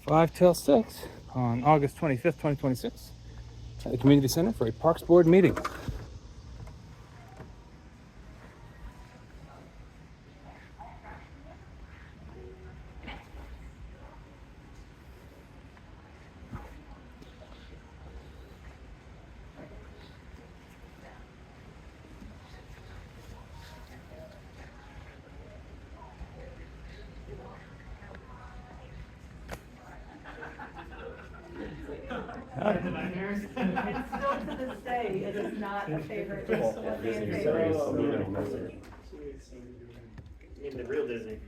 5 till 6 on August 25th, 2026 at the Community Center for a Parks Board meeting. And still to this day, it is not a favorite. It's still a fan Disney favorite. series, subliminal message. In the real Disney.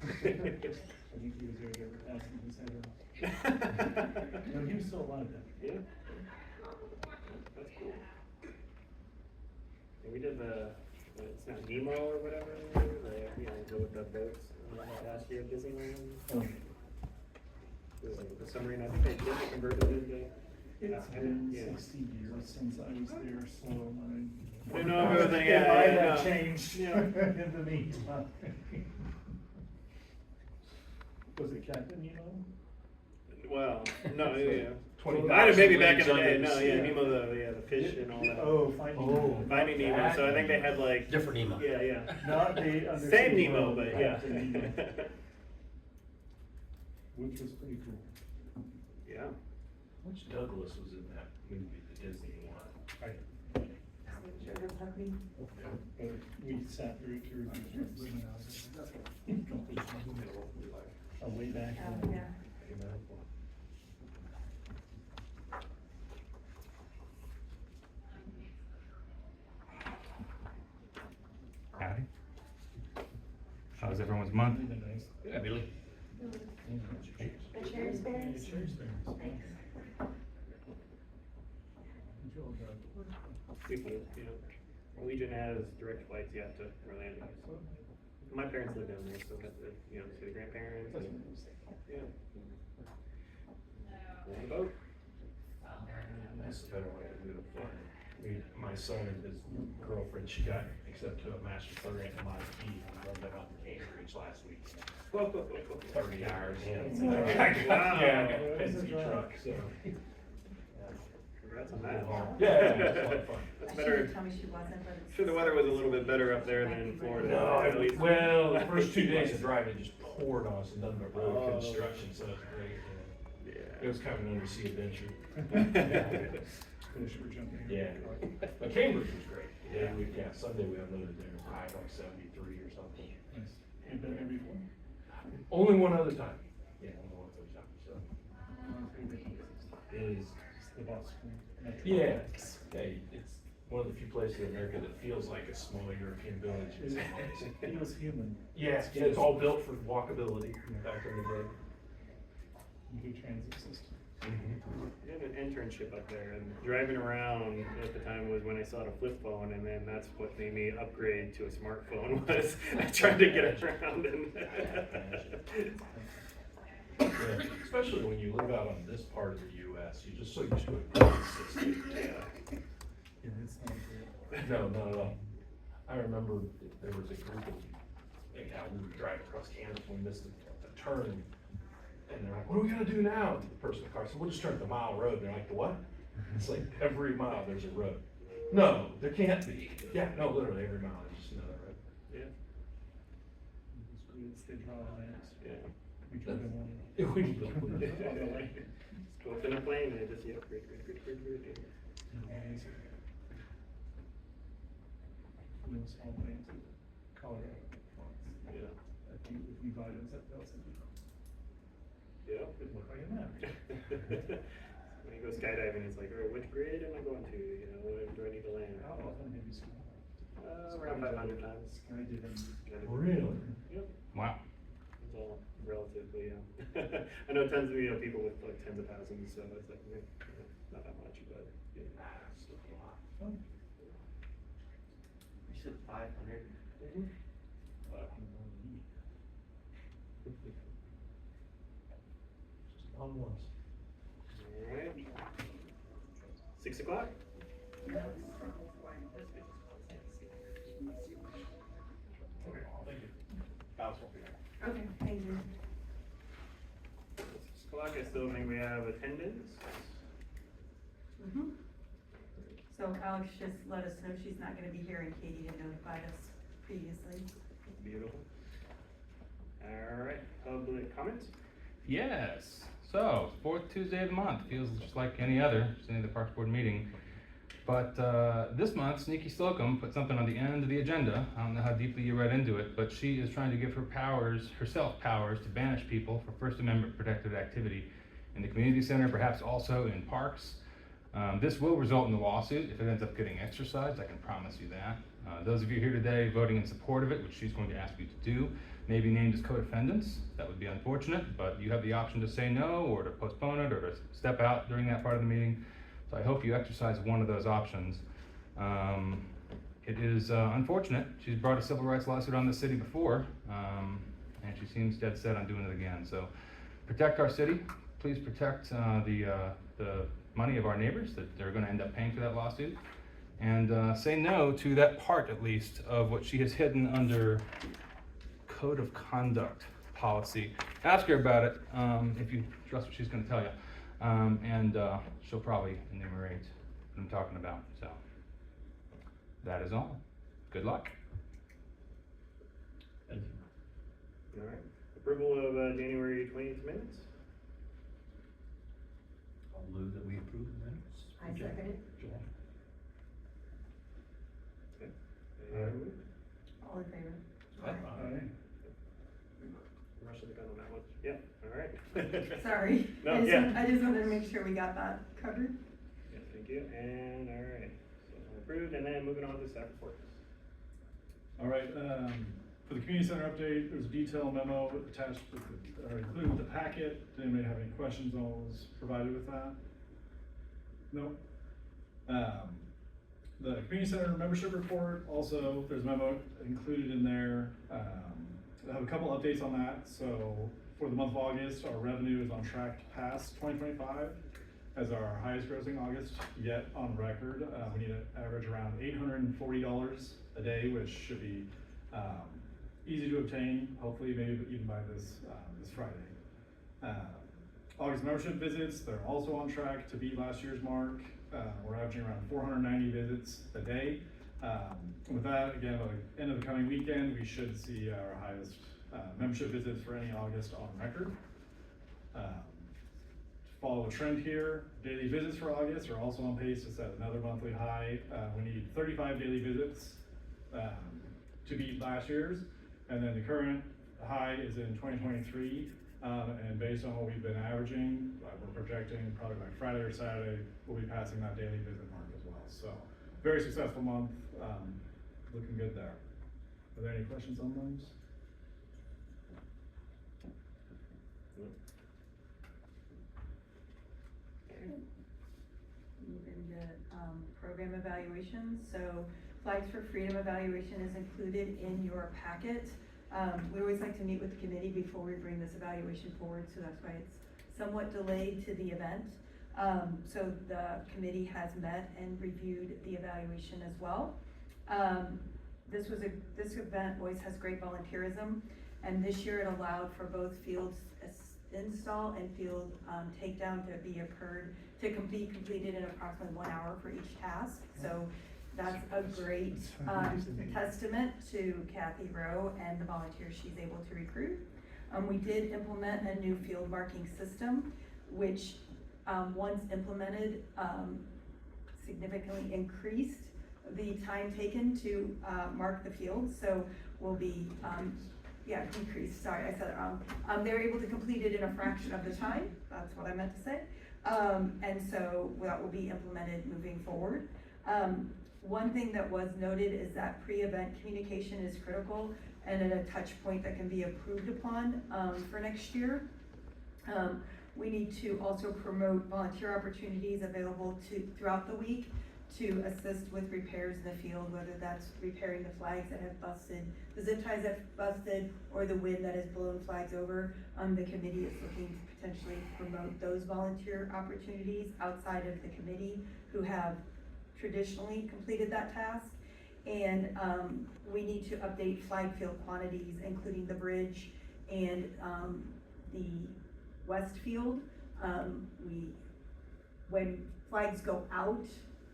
I think he was there to ask him to say no, he was still alive then. Yeah. That's cool. And we did it's not Nemo or whatever, go with the boats last year at Disneyland. Oh. It was like the submarine, I think they did convert it into. It's been 60 years since I was there, so I You know, everything, it might yeah. have changed in the meantime. Was it Captain Nemo? Well, no, yeah. 20,000 Might have maybe back in the leagues day, under no, the yeah, sea. Nemo the fish and all that. Oh, Finding Nemo. Finding Nemo, so I think they had like. Different Nemo. Yeah. Not the undersea Same Nemo, world, but yeah. Captain Nemo, which was pretty cool. Yeah. Which Douglas was in that movie, the Disney one? Sugar puppy. But we sat through it two or three times. Way back. Oh, yeah. Howdy. How was everyone's month? Yeah, Billy. The cherry berries. Thanks. Legion has direct flights, to Orlando. So my parents live down there, so got to, see the grandparents. And, on the boat. That's a better way to do it. My son and his girlfriend, she got accepted to a master's program at MIT and learned about Cambridge last week. 30 hours. Wow. Yeah, I got a Penske truck, so. Congrats on that. Yeah, it's a lot of fun. That's I better. shouldn't tell me she wasn't, but it's. Sure, the weather was a little bit better up there than Florida. No, at least. well, the first 2 days of driving just poured on us and nothing but road construction, so it's great. It was kind of an undersea adventure. Fish were jumping. Yeah, but Cambridge was great. Yeah, Sunday we unloaded there, high like 73 or something. Nice. You've been there before? Only one other time. Yeah, only one other time, so. It is, The Boston Metro. yeah, it's one of the few places in America that feels like a small European village. in some ways. It was human. Yeah, it's all built for walkability back in the day. Good transit system. I had an internship up there, and driving around at the time was when I saw the flip phone, and then that's what made me upgrade to a smartphone. Was I tried to get around and. Yeah, especially when you live out on this part of the US, you're just so used to a grid system. Yeah, it's not good. No, not at all. I remember there was a group of, we were driving across Kansas, we missed a turn, and they're like, what are we gonna do now? And the person in the car said, we'll just turn to the mile road. And they're like, the what? It's like every mile there's a road. No, there can't be. Yeah, no, literally every mile there's just another road. Yeah. It's good, it's the draw lines. Yeah. We drove in one. We can go. Go up in a plane and just grid. Amazing. No small planes in Colorado. Yeah. I think if we buy those at Bell's, Yeah. it look like a map. When you go skydiving, it's like, all right, which grade am I going to? Where do I need to land? How often have you seen? Around 500 times. Skydiving. Really? Yep. Wow. It's all relatively, I know tons of, people with like tens of thousands, so it's like, not that much, but yeah. Still a lot. Fun. You said 500? Just on once. Alright. 6 o'clock? Okay, thank you. Okay, thank you. potluck, I still think we have attendance. Mhm. So Alex just let us know she's not gonna be here, and Katie had notified us previously. Beautiful. Alright, public comments? Yes. So, fourth Tuesday of the month feels just like any other the Parks Board meeting. But this month, Sneaky Slocum put something on the end of the agenda. I don't know how deeply you read into it, but she is trying to give herself powers to banish people for First Amendment protected activity in the community center, perhaps also in parks. This will result in a lawsuit if it ends up getting exercised, I can promise you that. Those of you here today voting in support of it, which she's going to ask you to do, may be named as co-defendants. That would be unfortunate, but you have the option to say no, or to postpone it, or to step out during that part of the meeting. So I hope you exercise one of those options. It is unfortunate. She's brought a civil rights lawsuit on the city before, and she seems dead set on doing it again. So protect our city. Please protect the money of our neighbors that they're going to end up paying for that lawsuit. And say no to that part, at least, of what she has hidden under Code of Conduct policy. Ask her about it if you trust what she's going to tell you. And she'll probably enumerate what I'm talking about. So that is all. Good luck. Thank you. Alright, approval of January 20th minutes? I'll move that we approve the minutes. I second it. July. And All in favor? Aye. Rush of the gun on that one. Yep, alright. Sorry, No, I just wanted to make sure we got that covered. Yes, thank you, and alright, so approved, and then moving on to staff reports. All right, for the community center update, there's a detailed memo attached with or included with the packet. Does anybody have any questions on what was provided with that? No? The community center membership report, also, there's a memo included in there. I have a couple updates on that. So for the month of August, our revenue is on track to pass 2025 as our highest grossing August yet on record. We need to average around $840 a day, which should be easy to obtain, hopefully maybe even by this Friday. August membership visits, they're also on track to beat last year's mark. We're averaging around 490 visits a day. With that, again, by the end of the coming weekend, we should see our highest membership visits for any August on record. To follow a trend here, daily visits for August are also on pace to set another monthly high. We need 35 daily visits to beat last year's, and then the current high is in 2023. And based on what we've been averaging, we're projecting probably by Friday or Saturday, we'll be passing that daily visit mark as well. So very successful month, looking good there. Are there any questions on those? Move into program evaluations. So Flags for Freedom evaluation is included in your packet. We always like to meet with the committee before we bring this evaluation forward, so that's why it's somewhat delayed to the event. So the committee has met and reviewed the evaluation as well. This event always has great volunteerism, and this year it allowed for both field install and field takedown to be completed in approximately 1 hour for each task. So that's a great testament to Kathy Rowe and the volunteers she's able to recruit. We did implement a new field marking system, which once implemented, significantly increased the time taken to mark the field. So we'll be, decreased, sorry, I said it wrong. They're able to complete it in a fraction of the time, that's what I meant to say. And so that will be implemented moving forward. One thing that was noted is that pre-event communication is critical and at a touch point that can be improved upon for next year. We need to also promote volunteer opportunities available throughout the week to assist with repairs in the field, whether that's repairing the flags that have busted, the zip ties that have busted, or the wind that has blown flags over. The committee is looking to potentially promote those volunteer opportunities outside of the committee who have traditionally completed that task. And we need to update flag field quantities, including the bridge and the Westfield. When flags go out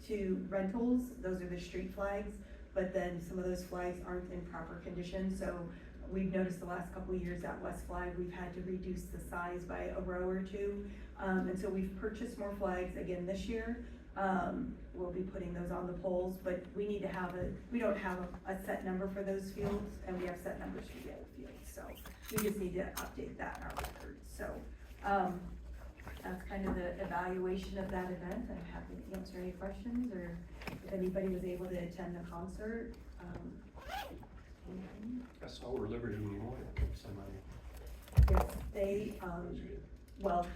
to rentals, those are the street flags, but then some of those flags aren't in proper condition, so we've noticed the last couple of years at West Flag, we've had to reduce the size by a row or two. And so we've purchased more flags again this year. We'll be putting those on the poles, but we need to have we don't have a set number for those fields, and we have set numbers for the other fields, so we just need to update that in our records. So, that's kind of the evaluation of that event. I'm happy to answer any questions, or if anybody was able to attend the concert. I saw where Liberty Memorial somebody. Yes, they, well,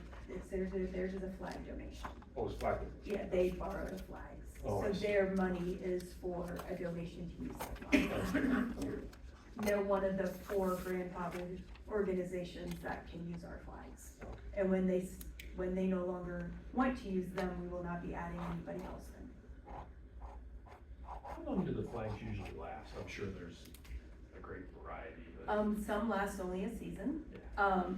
theirs is a flag donation. Oh, it's black. Yeah, they borrow the flags. Oh, I So see. their money is for a donation to use the flags. They're one of the 4 grandfathered organizations that can use our flags. And when they no longer want to use them, we will not be adding anybody else in. How long do the flags usually last? I'm sure there's a great variety, but. Some last only a season.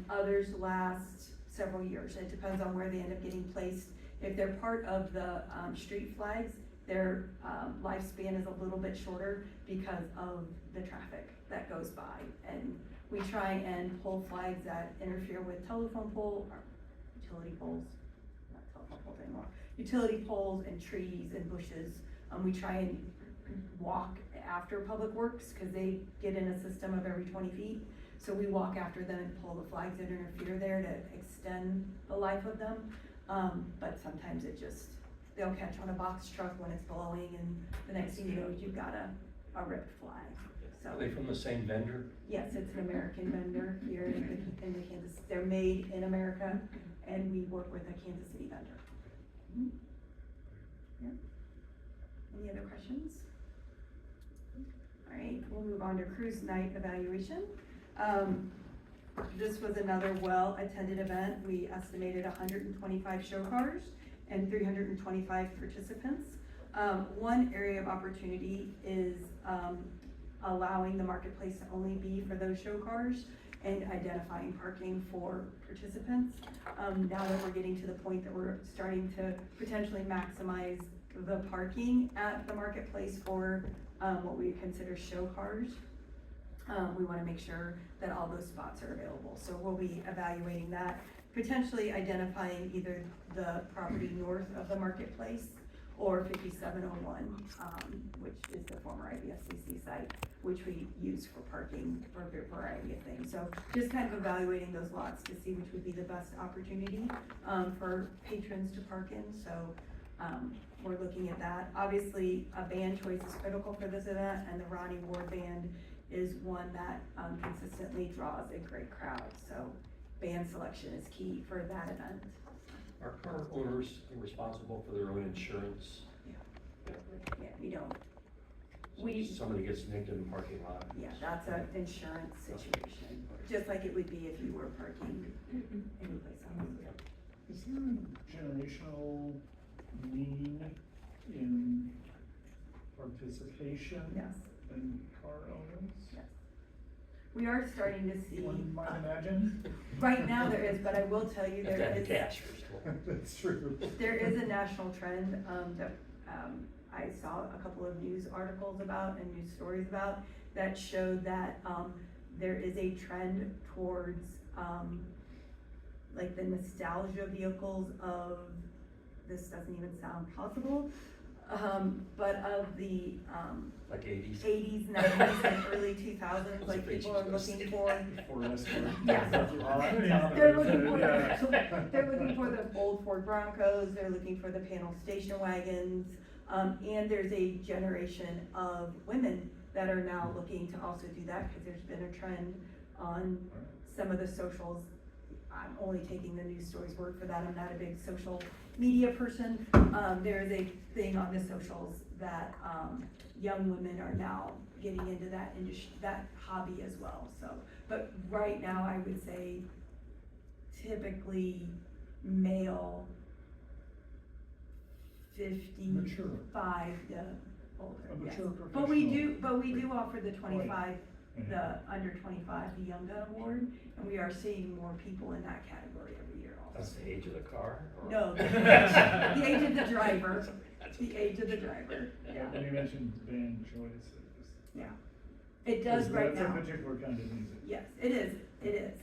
Others last several years. It depends on where they end up getting placed. If they're part of the, street flags, their, lifespan is a little bit shorter because of the traffic that goes by. And we try and pull flags that interfere with telephone pole, or utility poles, not telephone poles anymore, utility poles and trees and bushes. We try and walk after Public Works, cause they get in a system of every 20 feet. So we walk after them and pull the flags that interfere there to extend the life of them. But sometimes they'll catch on a box truck when it's blowing, and the next thing you know, you've got a ripped flag. So, Are they from the same vendor? yes, it's an American vendor here in the Kansas, they're made in America, and we work with a Kansas City vendor. Mhm. Yeah. Any other questions? All right, we'll move on to cruise night evaluation. This was another well-attended event. We estimated 125 show cars and 325 participants. One area of opportunity is allowing the marketplace to only be for those show cars and identifying parking for participants. Now that we're getting to the point that we're starting to potentially maximize the parking at the marketplace for what we consider show cars, we wanna make sure that all those spots are available. So we'll be evaluating that, potentially identifying either the property north of the marketplace or 5701, which is the former IBSCC site, which we use for parking for a variety of things. So just kind of evaluating those lots to see which would be the best opportunity for patrons to park in. So we're looking at that. Obviously, a band choice is critical for this event, and the Ronnie Ward Band is one that consistently draws a great crowd. So band selection is key for that event. Are car owners responsible for their own insurance? Yeah, we don't. So if somebody gets nicked in the parking lot. Yeah, that's an insurance situation, just like it would be if you were parking anyplace else. Is there a generational need in participation Yes, in car owners? yes. We are starting to see, One might imagine. right now there is, but I will tell you, Have to there have is, cash first of all. That's true. there is a national trend, that, I saw a couple of news articles about and news stories about that showed that, there is a trend towards, like the nostalgia vehicles of, this doesn't even sound possible, but of the, Like 80s. 80s, 90s, and early 2000s, like people are looking for, Forest. Yes. they're looking for they're looking for the old Ford Broncos, they're looking for the panel station wagons, and there's a generation of women that are now looking to also do that, because there's been a trend on some of the socials. I'm only taking the news stories word for that, I'm not a big social media person. There is a thing on the socials that, young women are now getting into that industry, that hobby as well, so. But right now, I would say typically male 55 to older, A yes. mature But we professional. do offer the 25 the under 25, the Younga Award, and we are seeing more people in that category every year That's also. the age of the car? or- No, the age of the driver, the age of the driver, yeah. When you mentioned band choice, it just. Yeah. It does right now. That's a particular kind of music. Yes, it is,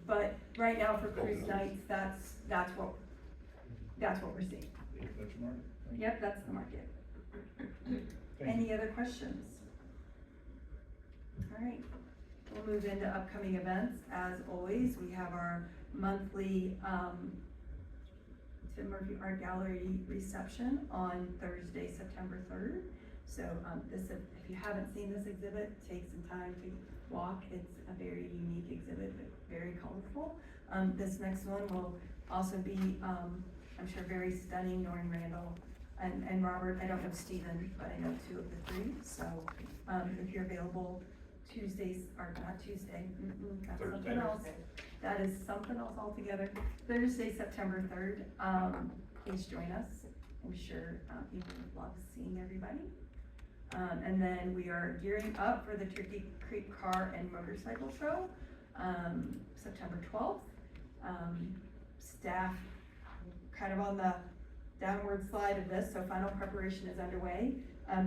but right now for cruise nights, that's what we're seeing. That's your market. Thank you. Yep, that's the market. Thank you. Any other questions? All right, we'll move into upcoming events. As always, we have our monthly, Tim Murphy Art Gallery reception on Thursday, September 3rd. So, if you haven't seen this exhibit, take some time to walk. It's a very unique exhibit, but very colorful. This next one will also be, I'm sure, very stunning. Noreen Randall and Robert, I don't know Stephen, but I know two of the three. So, if you're available Tuesdays, or not Tuesday, that's something Thursday. else. That is something else altogether. Thursday, September 3rd, please join us. I'm sure people would love seeing everybody. And then we are gearing up for the Turkey Creek Car and Motorcycle Show, September 12th. Staff kind of on the downward slide of this, so final preparation is underway.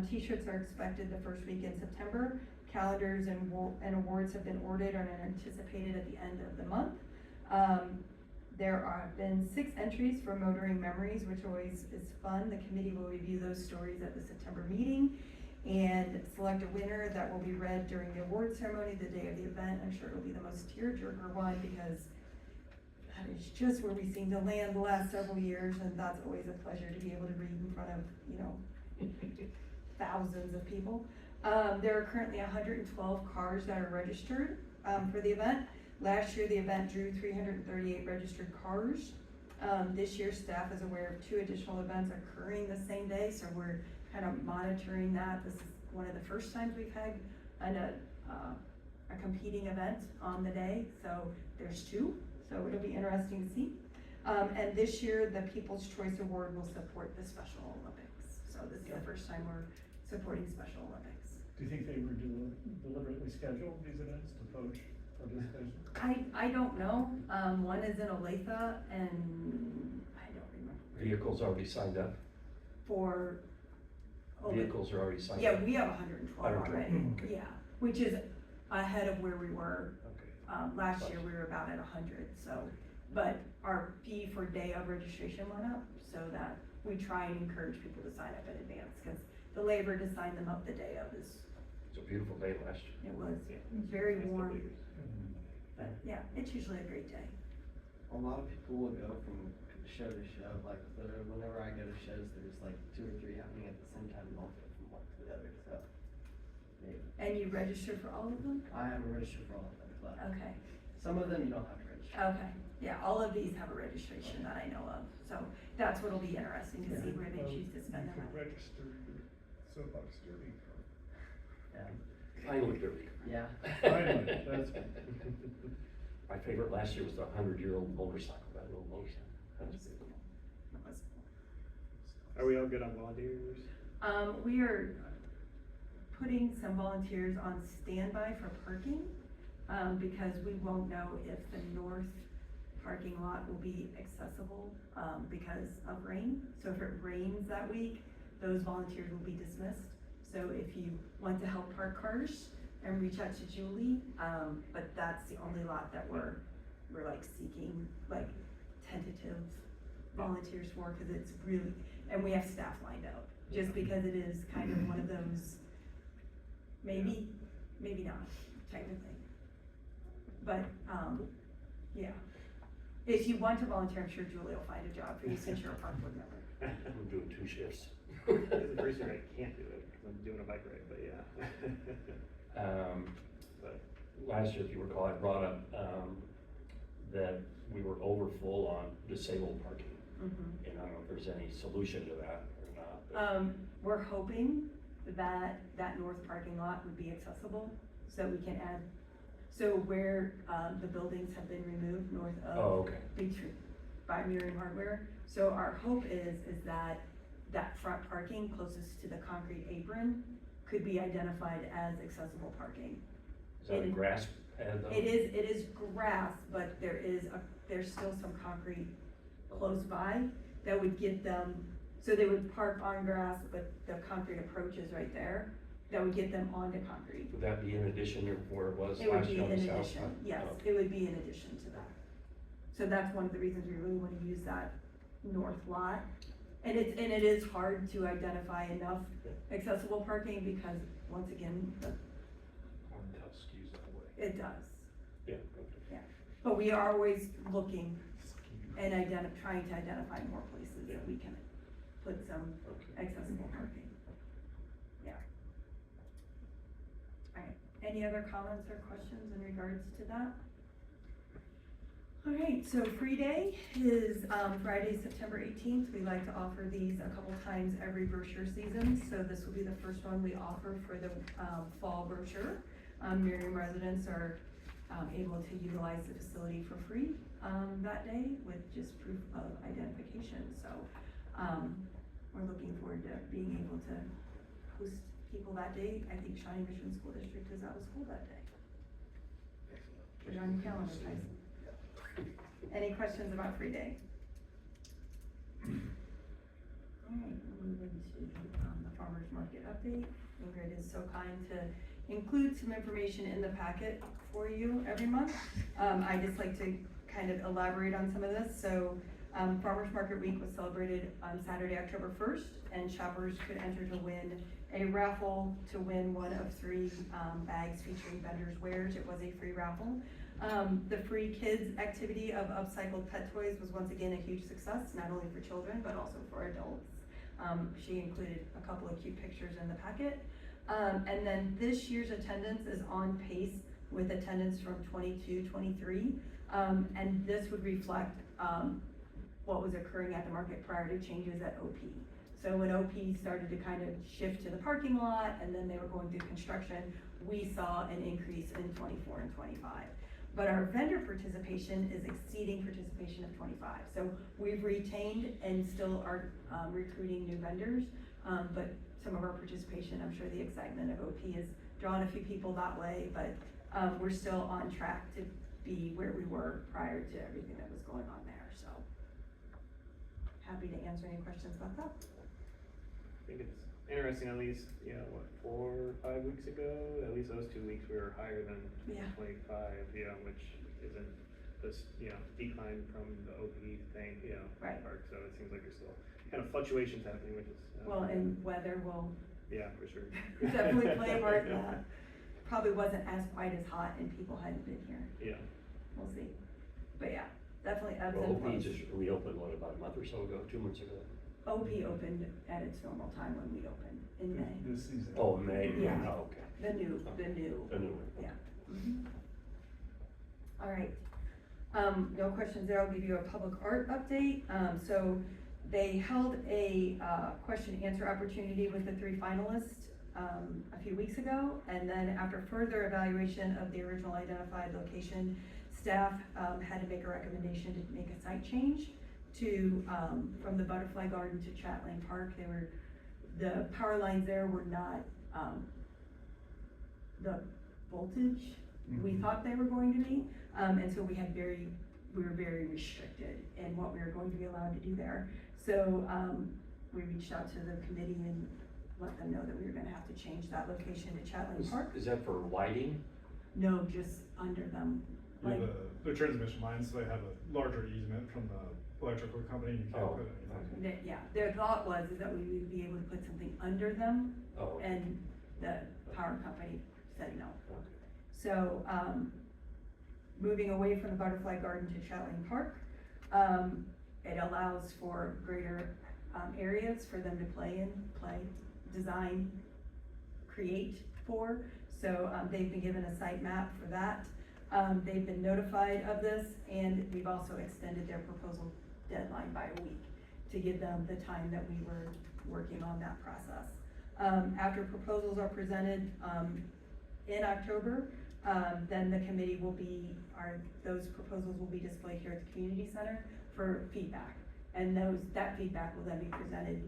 T-shirts are expected the first week in September. Calendars and awards have been ordered and are anticipated at the end of the month. There have been 6 entries for Motoring Memories, which always is fun. The committee will review those stories at the September meeting and select a winner that will be read during the award ceremony the day of the event. I'm sure it'll be the most tearjerker one because that is just where we seem to land the last several years, and that's always a pleasure to be able to read in front of, thousands of people. There are currently 112 cars that are registered for the event. Last year, the event drew 338 registered cars. This year, staff is aware of 2 additional events occurring the same day, so we're kind of monitoring that. This is one of the first times we've had a competing event on the day, so there's 2, so it'll be interesting to see. And this year, the People's Choice Award will support the Special Olympics. So this is the first time we're supporting Special Olympics. Do you think they were deliberately scheduled, these events, to poach participation? I don't know. One is in Olathe, and I don't remember. Vehicles already signed up? For Vehicles are already signed Yeah, up? we have 112 already, Okay. yeah, which is ahead of where we were. Okay. Last year, we were about at 100, so, but our fee for day of registration went up, so that we try and encourage people to sign up in advance, because the labor to sign them up the day of is, It's a beautiful day last year. it was very warm, but yeah, it's usually a great day. A lot of people will go from show to show, like literally whenever I go to shows, there's like 2 or 3 happening at the same time, and I'll go from one to the other, so. Maybe. And you registered for all of them? I haven't registered for all of them, but Okay, some of them you don't have to register. okay, yeah, all of these have a registration that I know of, so that's what'll be interesting to see where they choose to spend their money. Register your soapbox derby car. Yeah. Finally, Derby. Yeah. Finally, that's. My favorite last year was the 100-year-old motorcycle, that little motorcycle. That was beautiful. Are we all good on volunteers? We are putting some volunteers on standby for parking, because we won't know if the north parking lot will be accessible, because of rain. So if it rains that week, those volunteers will be dismissed. So if you want to help park cars, and reach out to Julie, but that's the only lot that we're like seeking, like tentative volunteers for, cause it's really, and we have staff lined up, just because it is kind of one of those, maybe not, type of thing. But, yeah, if you want to volunteer, I'm sure Julie will find a job for you since you're a park board member. I'm doing 2 shifts. It's the first year I can't do it, because I'm doing a bike ride, but yeah. But last year, if you recall, I brought up, that we were over full on disabled parking. Mhm. And I don't know if there's any solution to that or not. but- We're hoping that that north parking lot would be accessible, so we can add, so where, the buildings have been removed north of. Oh, okay. By Merriam Hardware, so our hope is that that front parking closest to the concrete apron could be identified as accessible parking. Is that a grass pad though? It is grass, but there's still some concrete close by that would get them, so they would park on grass, but the concrete approach is right there, that would get them onto concrete. Would that be in addition to where it was It would last be year in on the south addition, side? yes, Oh. it would be in addition to that. So that's one of the reasons we really wanna use that north lot. And it is hard to identify enough accessible parking because, once again, One tough skews that way. it does. Yeah, okay. But we are always looking and trying to identify more places that we can put some Okay. accessible parking. Yeah. Alright, any other comments or questions in regards to that? Alright, so free day is, Friday, September 18th. We like to offer these a couple times every brochure season, so this will be the first one we offer for the, fall brochure. Merriam residents are, able to utilize the facility for free, that day with just proof of identification, so, we're looking forward to being able to host people that day. I think Shawnee Mission School District is out of school that day. Put it on your calendar, guys. Any questions about free day? Alright, we'll move into, the farmer's market update. Ingrid is so kind to include some information in the packet for you every month. I just like to kind of elaborate on some of this. So, Farmers Market Week was celebrated on Saturday, October 1st, and shoppers could enter to win a raffle to win one of 3 bags featuring vendors' wares. It was a free raffle. The free kids activity of upcycled pet toys was once again a huge success, not only for children, but also for adults. She included a couple of cute pictures in the packet. And then this year's attendance is on pace with attendance from 22-23. And this would reflect, what was occurring at the market prior to changes at OP. So when OP started to kind of shift to the parking lot and then they were going through construction, we saw an increase in 24 and 25. But our vendor participation is exceeding participation of 25. So we've retained and still are recruiting new vendors, but some of our participation, I'm sure the excitement of OP has drawn a few people that way, but we're still on track to be where we were prior to everything that was going on there, so. Happy to answer any questions about that. I think it's interesting, at least, 4 or 5 weeks ago, at least those 2 weeks, we were higher than Yeah. 25, which isn't this, decline from the OP thing, Right. park, so it seems like there's still kind of fluctuations happening, which is. Well, and weather will Yeah, for sure. definitely play a part in that. Probably wasn't as quite as hot and people hadn't been here, Yeah. we'll see. But yeah, definitely ebbs Well, and OP flows. just reopened, what, about a month or so ago, 2 months ago? OP opened at its normal time when we opened, in May. This season. Oh, May, Yeah. oh, okay. The new. The new one. Yeah. Mhm. All right, no questions there, I'll give you a public art update. So they held a, question and answer opportunity with the 3 finalists, a few weeks ago. And then after further evaluation of the original identified location, staff, had to make a recommendation to make a site change to, from the Butterfly Garden to Chatelaine Park. The power lines there were not, the voltage we thought they were going to be, and so we were very restricted in what we were going to be allowed to do there. So, we reached out to the committee and let them know that we were gonna have to change that location to Chatelaine Park. Is that for lighting? No, just under them, like, The transmission lines, so they have a larger easement from the electrical company, you can't Oh, put anything. yeah, their thought was is that we would be able to put something under them, Oh, okay. and the power company said no. Okay. So, moving away from the Butterfly Garden to Chatelaine Park, it allows for greater, areas for them to play in, design, create for. So, they've been given a site map for that. They've been notified of this, and we've also extended their proposal deadline by a week to give them the time that we were working on that process. After proposals are presented, in October, then the committee those proposals will be displayed here at the community center for feedback. And that feedback will then be presented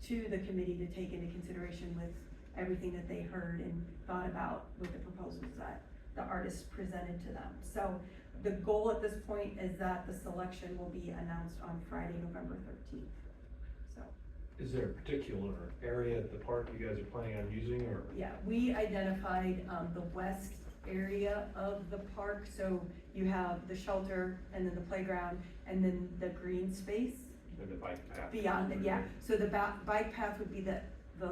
to the committee to take into consideration with everything that they heard and thought about with the proposals that the artists presented to them. So the goal at this point is that the selection will be announced on Friday, November 13th. So, Is there a particular area at the park you guys are planning on using, or? yeah, we identified, the west area of the park. So you have the shelter and then the playground and then the green space And the bike path? beyond it, yeah. So the bike path would be the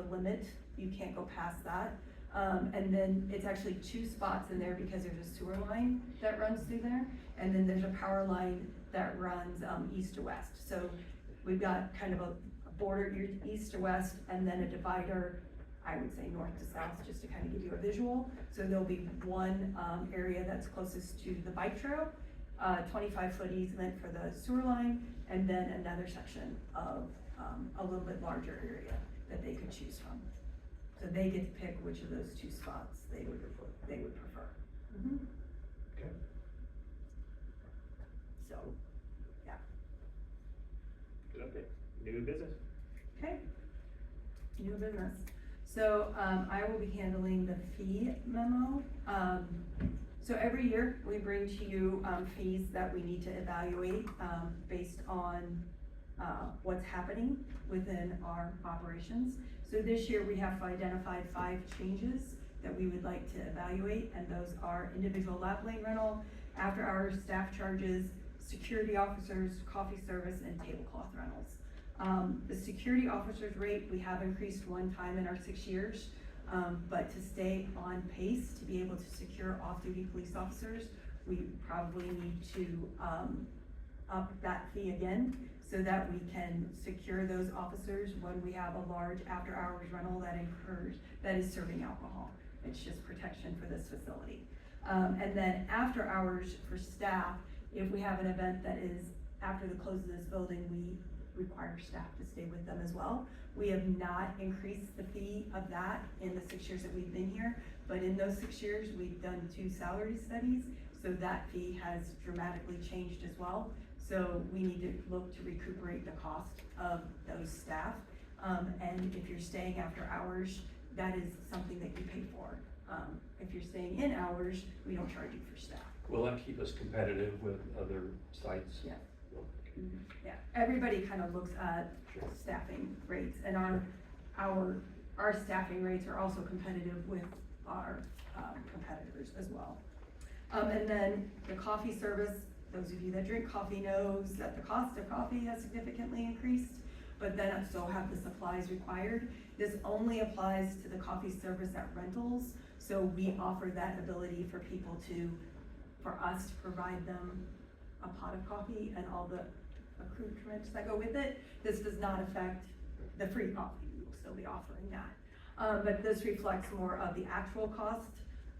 limit, you can't go past that. And then it's actually 2 spots in there because there's a sewer line that runs through there. And then there's a power line that runs, east to west. So we've got kind of a border east to west and then a divider, I would say north to south, just to kind of give you a visual. So there'll be one, area that's closest to the bike trail, 25-foot easement for the sewer line, and then another section of, a little bit larger area that they could choose from. So they get to pick which of those 2 spots they would prefer. Mhm. Okay. So, yeah, Good update. New business. okay. New business. So, I will be handling the fee memo. So every year we bring to you, fees that we need to evaluate, based on, what's happening within our operations. So this year we have identified 5 changes that we would like to evaluate, and those are individual lap lane rental, after hours staff charges, security officers, coffee service, and tablecloth rentals. The security officers rate, we have increased 1 time in our 6 years, but to stay on pace to be able to secure off-duty police officers, we probably need to, up that fee again, so that we can secure those officers when we have a large after-hours rental that is serving alcohol. It's just protection for this facility. And then after hours for staff, if we have an event that is after the close of this building, we require staff to stay with them as well. We have not increased the fee of that in the 6 years that we've been here, but in those 6 years, we've done 2 salary studies, so that fee has dramatically changed as well. So we need to look to recuperate the cost of those staff. And if you're staying after hours, that is something that you pay for. If you're staying in hours, we don't charge you for staff. Will that keep us competitive with other sites? Yeah. Yeah, everybody kind of looks at staffing rates, and our staffing rates are also competitive with our, competitors as well. And then the coffee service, those of you that drink coffee knows that the cost of coffee has significantly increased, but then so have the supplies required. This only applies to the coffee service at rentals, so we offer that ability for people for us to provide them a pot of coffee and all the accoutrements that go with it. This does not affect the free coffee, we will still be offering that. But this reflects more of the actual cost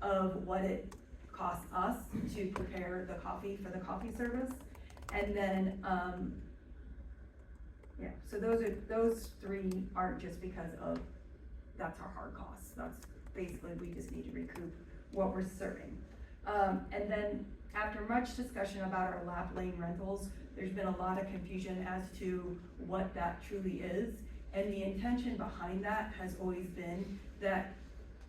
of what it costs us to prepare the coffee for the coffee service. And then, yeah, so those 3 are just because of, that's our hard costs. That's basically, we just need to recoup what we're serving. And then after much discussion about our lap lane rentals, there's been a lot of confusion as to what that truly is. And the intention behind that has always been that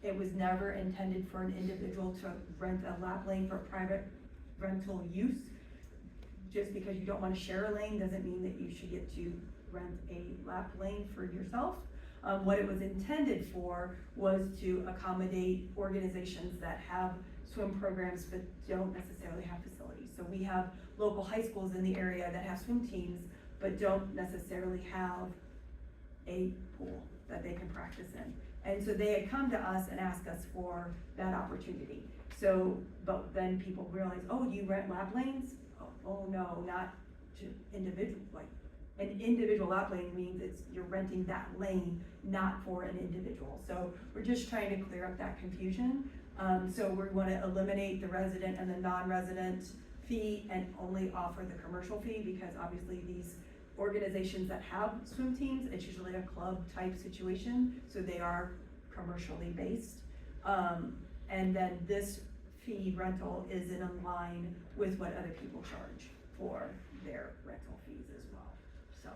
it was never intended for an individual to rent a lap lane for private rental use. Just because you don't want to share a lane doesn't mean that you should get to rent a lap lane for yourself. What it was intended for was to accommodate organizations that have swim programs but don't necessarily have facilities. So we have local high schools in the area that have swim teams but don't necessarily have a pool that they can practice in. And so they had come to us and asked us for that opportunity. So, but then people realize, oh, you rent lap lanes? Oh no, not to individual, like an individual lap lane means you're renting that lane, not for an individual. So we're just trying to clear up that confusion. So we want to eliminate the resident and the non-resident fee and only offer the commercial fee, because obviously these organizations that have swim teams, it's usually a club type situation, so they are commercially based. And then this fee rental is in line with what other people charge for their rental fees as well. So,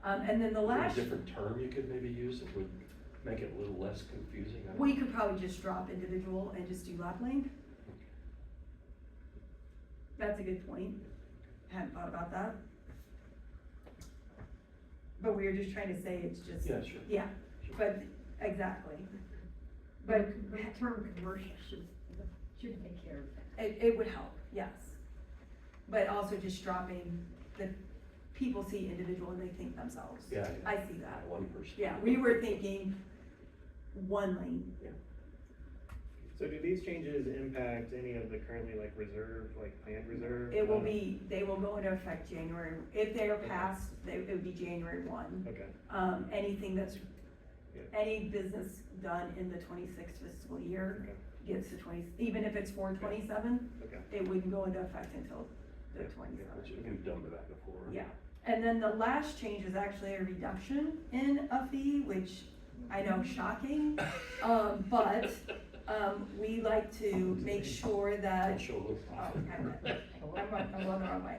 and then the Is there last, a different term you could maybe use that would make it a little less confusing? I don't we know. could probably just drop individual and just do lap lane. That's a good point. Hadn't thought about that. But we were just trying to say it's just. Yeah, sure. Yeah, but, exactly. But The term commercial should take care of that. it would help, yes. But also just dropping the, people see individual and they think themselves. Yeah, yeah. I see that. One person. Yeah, we were thinking one lane. So do these changes impact any of the currently like reserve, like planned reserve? It will be, they will go into effect January, if they are passed, it would be January 1. Okay, Anything that's, Yeah. any business done in the 26th fiscal year okay, gets to 20, even if it's for 27, okay. it wouldn't go into effect until the Yeah, 27th. We've done that before. Yeah, and then the last change is actually a reduction in a fee, which I know shocking, but, we like to make sure that. Don't show a little Oh, profit. I'm going the wrong way.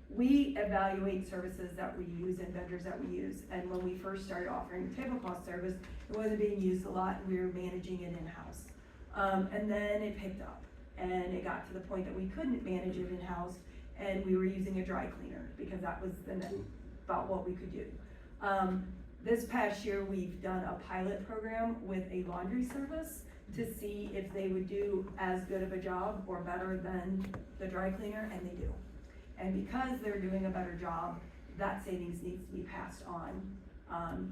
We evaluate services that we use and vendors that we use, and when we first started offering tablecloth service, it wasn't being used a lot, and we were managing it in-house. And then it picked up, and it got to the point that we couldn't manage it in-house, and we were using a dry cleaner, because that was about what we could do. This past year, we've done a pilot program with a laundry service to see if they would do as good of a job or better than the dry cleaner, and they do. And because they're doing a better job, that savings needs to be passed on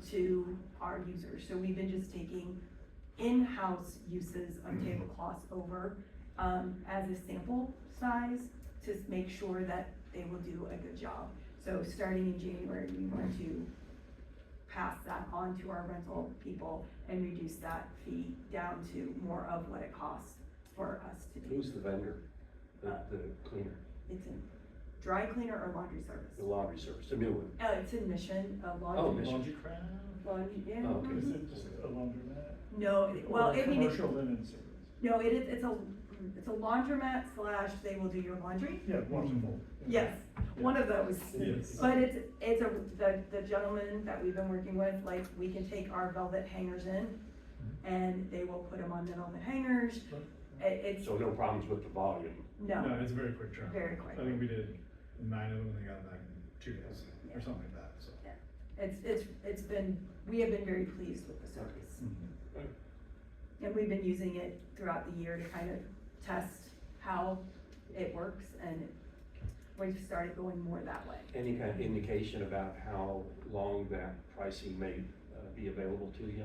to our users. So we've been just taking in-house uses of tablecloths over as a sample size to make sure that they will do a good job. So starting in January, we want to pass that on to our rental people and reduce that fee down to more of what it costs for us to do. Who's the vendor, the cleaner, It's in dry cleaner or laundry service. the laundry service, the new one? It's in Mission, Oh, laundry. Mission. Laundry craft? Laundry, yeah. Oh, okay. Is it just a laundromat? No, well, Or I mean, commercial linen service? no, it's a laundromat slash they will do your laundry. Yeah, wonderful. Yes, one of those. Yes. But the gentleman that we've been working with, like, we can take our velvet hangers in and they will put them on the velvet hangers. It's, So no problems with the volume? No, no, it's a very quick turnaround. Very quick. I think we did 9 of them and they got it back in 2 days or something like that, so. it's been, we have been very pleased with the service. And we've been using it throughout the year to kind of test how it works, and we've started going more that way. Any kind of indication about how long that pricing may be available to you?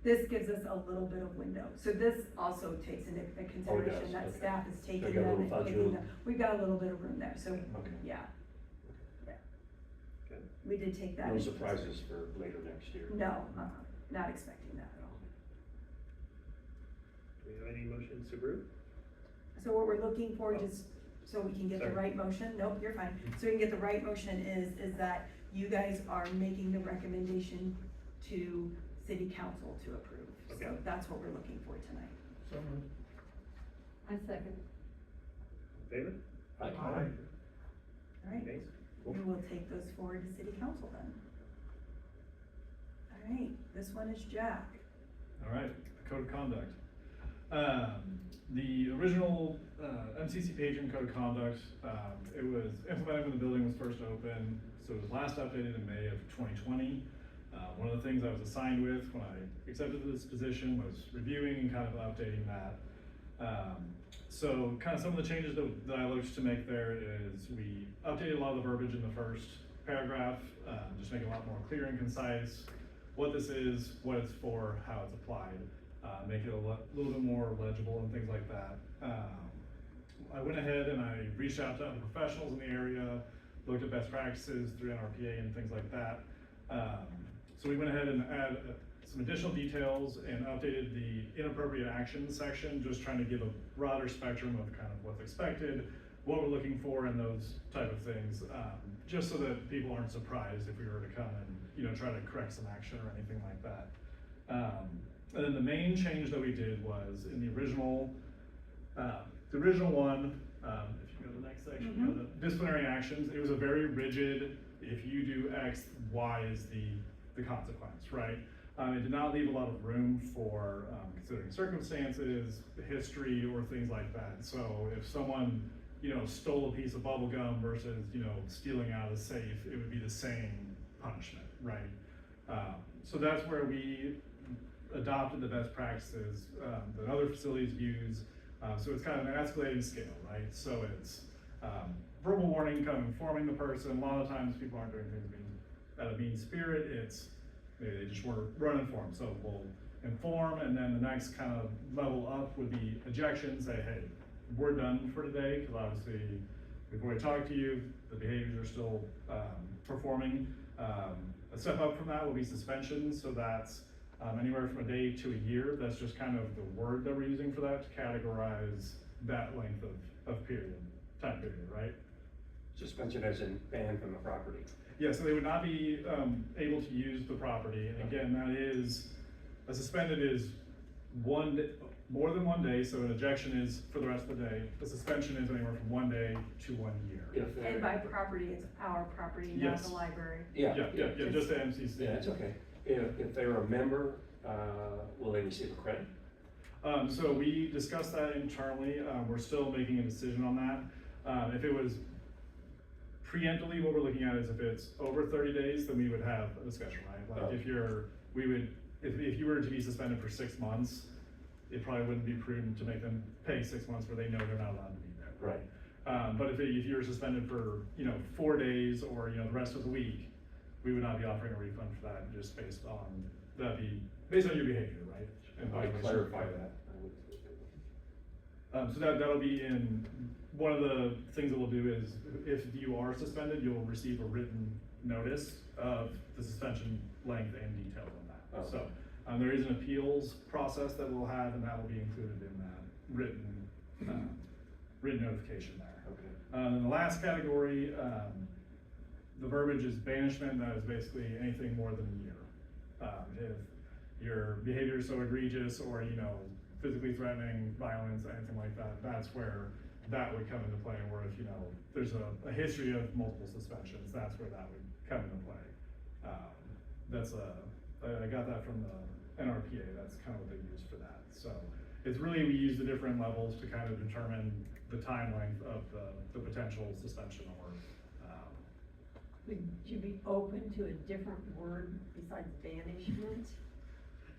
This gives us a little bit of window. So this also takes into consideration that okay. staff is taking you got a them little and fudge taking room? them. We've got a little bit of room there, so, Okay. yeah. Yeah. Good. We did take that. No into surprises for later next year? No, not expecting that at all. Do we have any motions to approve? So what we're looking for, just so we can get the Sorry. right motion, nope, you're fine. So we can get the right motion is that you guys are making the recommendation to city council to approve. So Okay. that's what we're looking for tonight. So moved. I second. In favor? Aye. All right, Thanks. we will take those forward to city council then. All right, this one is Jack. All right, code of conduct. The original MCC page Code of Conduct, it was implemented when the building was first open, so it was last updated in May of 2020. One of the things I was assigned with when I accepted this position was reviewing and kind of updating that. So kind of some of the changes that I looked to make there is we updated a lot of the verbiage in the first paragraph, just make it a lot more clear and concise what this is, what it's for, how it's applied. Make it a little bit more legible and things like that. I went ahead and I reached out to other professionals in the area, looked at best practices through NRPA and things like that. So we went ahead and added some additional details and updated the inappropriate actions section, just trying to give a broader spectrum of kind of what's expected, what we're looking for, and those type of things, just so that people aren't surprised if we were to come and try to correct some action or anything like that. And then the main change that we did was in the original one, if you go to the next section, the disciplinary actions, it was a very rigid, if you do X, Y is the consequence, right? It did not leave a lot of room for considering circumstances, history, or things like that. So if someone stole a piece of bubble gum versus, stealing out of the safe, it would be the same punishment, right? So that's where we adopted the best practices that other facilities use. So it's kind of an escalating scale, right? So it's verbal warning, kind of informing the person. A lot of times people aren't doing things out of mean spirit. It's maybe they just weren't informed. So we'll inform, and then the next kind of level up would be ejection. Say, hey, we're done for today, because obviously we've already talked to you. The behaviors are still performing. A step up from that will be suspension. So that's anywhere from a day to a year. That's just kind of the word that we're using for that to categorize that length of time period, right? Suspension as in banned from the property. Yeah, so they would not be able to use the property. And again, that is, a suspended is more than 1 day, so an ejection is for the rest of the day. The suspension is anywhere from 1 day to 1 year. If they're- And by property, it's our property, not Yes. the library. Yeah, Yeah, just the MCC. yeah, it's okay. If they're a member, will they receive a credit? So we discussed that internally. We're still making a decision on that. If it was preemptively, what we're looking at is if it's over 30 days, then we would have a discussion, right? Like if you were to be suspended for 6 months, it probably wouldn't be prudent to make them pay 6 months where they know they're not allowed to be there. Right. But if you're suspended for, 4 days or, the rest of the week, we would not be offering a refund for that, just based on your behavior, right? And I violation. clarify that. So that'll be in, one of the things that we'll do is, if you are suspended, you'll receive a written notice of the suspension length and details on that. Okay. So, there is an appeals process that we'll have, and that will be included in that written notification there. Okay. And the last category, the verbiage is banishment. That is basically anything more than a year. If your behavior is so egregious, or, physically threatening, violence, anything like that, that's where that would come into play. Or if, there's a history of multiple suspensions, that's where that would come into play. I got that from the NRPA, that's kind of what they use for that. So it's really, we use the different levels to kind of determine the time length of the potential suspension or, Would you be open to a different word besides banishment?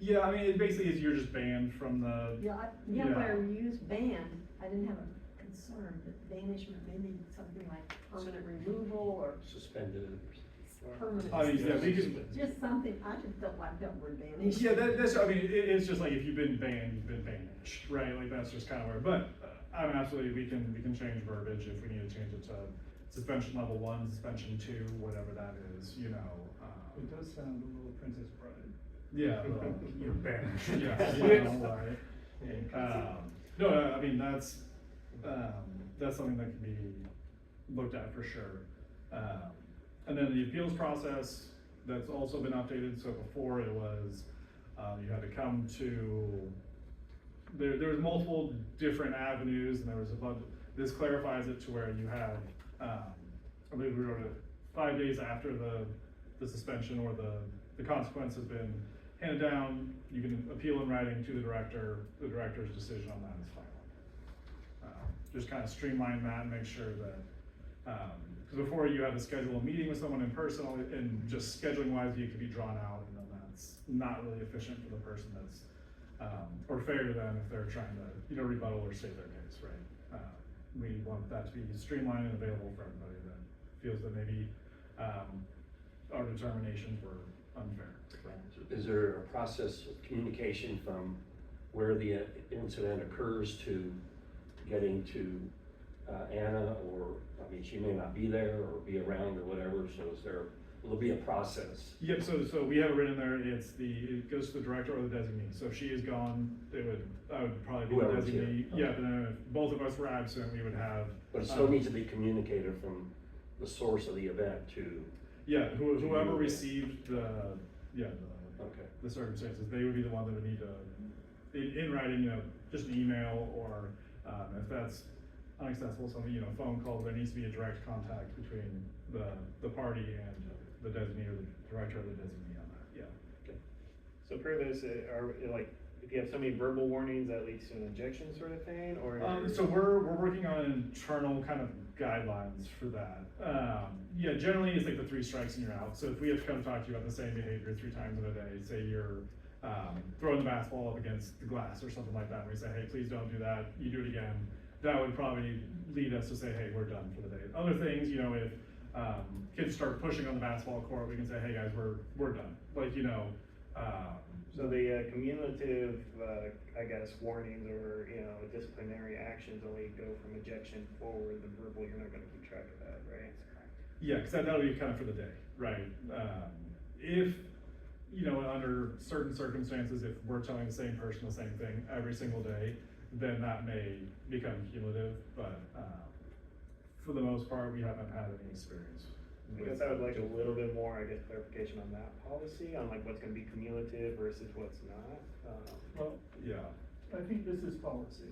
yeah, I mean, it basically is, you're just banned from the, Yeah, where you use banned, I didn't have a concern, but banishment, maybe something like permanent removal or Suspended. permanent. I mean, yeah, we can, Just something, I just don't like that word banish. yeah, it's just like, if you've been banned, you've been banished, right? Like, that's just kind of where, but, I mean, absolutely, we can change verbiage if we need to change it to suspension level 1, suspension 2, whatever that is, It does sound a little Princess Bride. yeah, well, you're banished, yeah, right? No, I mean, that's something that can be looked at for sure. And then the appeals process, that's also been updated. So before it was, you had to come to, there was multiple different avenues, and there was this clarifies it to where you have, I believe we wrote it 5 days after the suspension or the consequence has been handed down, you can appeal in writing to the director. The director's decision on that is final. Just kind of streamline that and make sure that, because before you had to schedule a meeting with someone in person, and just scheduling wise, you could be drawn out, and then that's not really efficient for the person that's, or fair to them if they're trying to, rebuttal or state their case, right? We want that to be streamlined and available for everybody that feels that maybe, our determinations were unfair. Is there a process of communication from where the incident occurs to getting to Anna, or, I mean, she may not be there or be around or whatever, so will there be a process? Yep, so we have it written there, it goes to the director or the designee. So if she is gone, I would probably be the Whoever's here. designee. Yeah, but then if both of us were absent, we would have. But it still needs to be communicated from the source of the event to. Yeah, whoever received the Okay. the circumstances, they would be the one that would need to, in writing, just an email, or, if that's unaccessible, something, phone call, there needs to be a direct contact between the party and the designee or the director or the designee on that, yeah. So per this, if you have so many verbal warnings, that leads to an ejection sort of thing, or? So we're working on internal kind of guidelines for that. Yeah, generally it's like the 3 strikes and you're out. So if we have to come talk to you about the same behavior 3 times in a day, say you're throwing the basketball up against the glass or something like that, and we say, hey, please don't do that, you do it again, that would probably lead us to say, hey, we're done for the day. Other things, you know, if kids start pushing on the basketball court, we can say, hey guys, we're done. Like, you know, So the cumulative, I guess, warnings or, you know, disciplinary actions only go from ejection forward, the verbal, you're not gonna keep track of that, right? yeah, because that'll be kind of for the day, right? If, you know, under certain circumstances, if we're telling the same person the same thing every single day, then that may become cumulative, but for the most part, we haven't had any experience. I guess I would like a little bit more, I guess, clarification on that policy, on like what's gonna be cumulative versus what's not. Well, Yeah, I think this is policy.